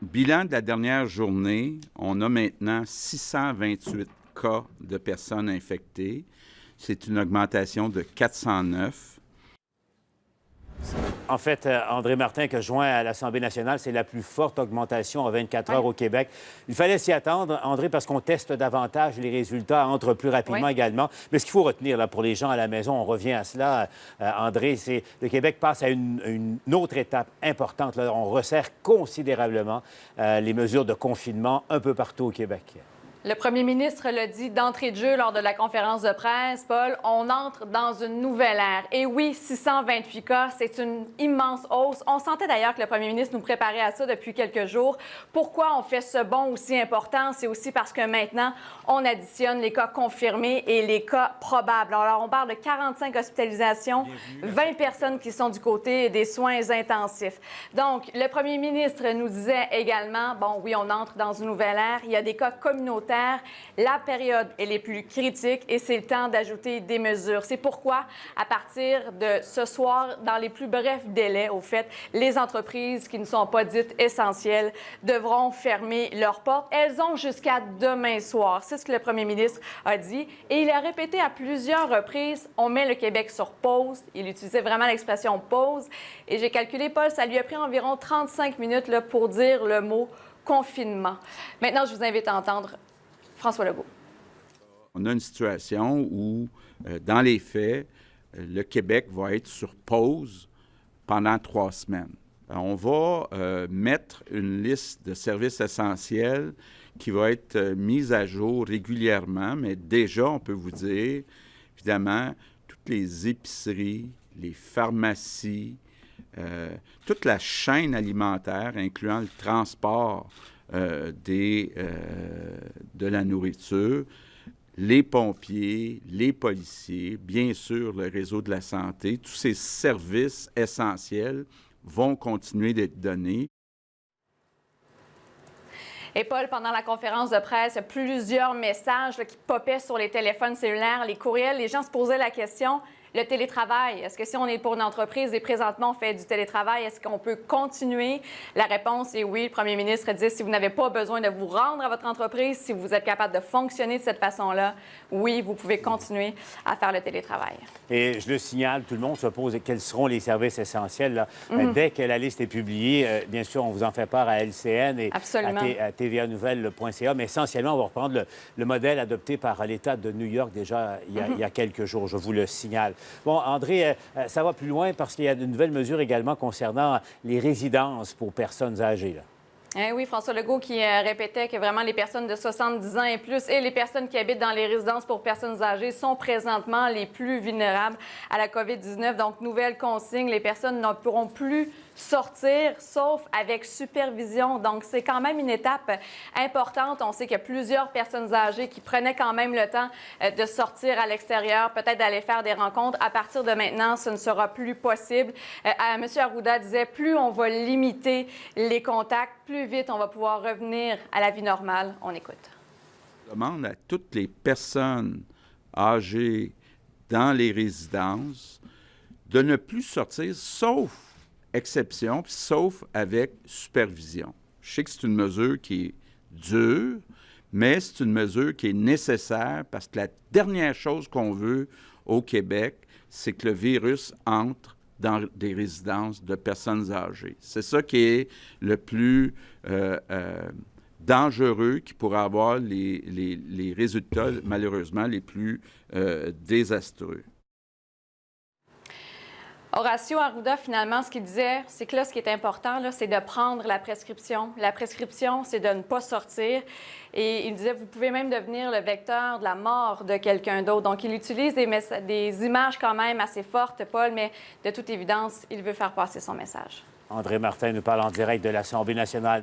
Bilan de la dernière journée, on a maintenant 628 cas de personnes infectées. C'est une augmentation de 409. En fait, André Martin, que je joins à l'Assemblée nationale, c'est la plus forte augmentation en 24 heures au Québec. Il fallait s'y attendre, André, parce qu'on teste davantage, les résultats entrent plus rapidement également. Mais ce qu'il faut retenir là, pour les gens à la maison, on revient à cela, André, c'est le Québec passe à une autre étape importante. Là. On resserre considérablement les mesures de confinement un peu partout au Québec. Le premier ministre l'a dit d'entrée de jeu lors de la conférence de presse, Paul, on entre dans une nouvelle ère. Et oui, 628 cas, c'est une immense hausse. On sentait d'ailleurs que le premier ministre nous préparait à ça depuis quelques jours. Pourquoi on fait ce bond aussi important? C'est aussi parce que maintenant, on additionne les cas confirmés et les cas probables. Alors, on parle de 45 hospitalisations, 20 personnes qui sont du côté des soins intensifs. Donc, le premier ministre nous disait également, bon, oui, on entre dans une nouvelle ère. Il y a des cas communautaires. La période est les plus critique et c'est le temps d'ajouter des mesures. C'est pourquoi, à partir de ce soir, dans les plus brefs délais, au fait, les entreprises qui ne sont pas dites essentielles devront fermer leurs portes. Elles ont jusqu'à demain soir. C'est ce que le premier ministre a dit. Et il a répété à plusieurs reprises, on met le Québec sur pause. Il utilisait vraiment l'expression pause. Et j'ai calculé, Paul, ça lui a pris environ 35 minutes là, pour dire le mot confinement. Maintenant, je vous invite à entendre François Legault. On a une situation où, dans les faits, le Québec va être sur pause pendant 3 semaines. On va mettre une liste de services essentiels qui va être mise à jour régulièrement, mais déjà, on peut vous dire, évidemment, toutes les épiceries, les pharmacies, toute la chaîne alimentaire, incluant le transport de la nourriture, les pompiers, les policiers, bien sûr le réseau de la santé, tous ces services essentiels vont continuer d'être donnés. Et Paul, pendant la conférence de presse, il y a plusieurs messages là, qui popaient sur les téléphones cellulaires, les courriels. Les gens se posaient la question, le télétravail, est-ce que si on est pour une entreprise et présentement on fait du télétravail, est-ce qu'on peut continuer? La réponse est oui. Le premier ministre dit, si vous n'avez pas besoin de vous rendre à votre entreprise, si vous êtes capable de fonctionner de cette façon-là, oui, vous pouvez continuer à faire le télétravail. Et je le signale, tout le monde se pose quels seront les services essentiels. Là. Dès que la liste est publiée, bien sûr, on vous en fait part à LCN et à tvanouvelles.ca, mais essentiellement, on va reprendre le modèle adopté par l'État de New York déjà il y a quelques jours, je vous le signale. Bon, André, ça va plus loin parce qu'il y a de nouvelles mesures également concernant les résidences pour personnes âgées. Là. Oui, François Legault qui répétait que vraiment les personnes de 70 ans et plus et les personnes qui habitent dans les résidences pour personnes âgées sont présentement les plus vulnérables à la COVID-19. Donc, nouvelle consigne, les personnes ne pourront plus sortir, sauf avec supervision. Donc, c'est quand même une étape importante. On sait qu'il y a plusieurs personnes âgées qui prenaient quand même le temps de sortir à l'extérieur, peut-être d'aller faire des rencontres. À partir de maintenant, ce ne sera plus possible. M. Arruda disait, plus on va limiter les contacts, plus vite on va pouvoir revenir à la vie normale. On écoute. Je demande à toutes les personnes âgées dans les résidences de ne plus sortir, sauf exception, sauf avec supervision. Je sais que c'est une mesure qui est dure, mais c'est une mesure qui est nécessaire parce que la dernière chose qu'on veut au Québec, c'est que le virus entre dans des résidences de personnes âgées. C'est ça qui est le plus dangereux, qui pourrait avoir les résultats, malheureusement, les plus désastreux. Horacio Arruda, finalement, ce qu'il disait, c'est que là, ce qui est important, là, c'est de prendre la prescription. La prescription, c'est de ne pas sortir. Et il disait, vous pouvez même devenir le vecteur de la mort de quelqu'un d'autre. Donc, il utilise des images quand même assez fortes, Paul, mais de toute évidence, il veut faire passer son message. André Martin nous parle en direct de l'Assemblée nationale.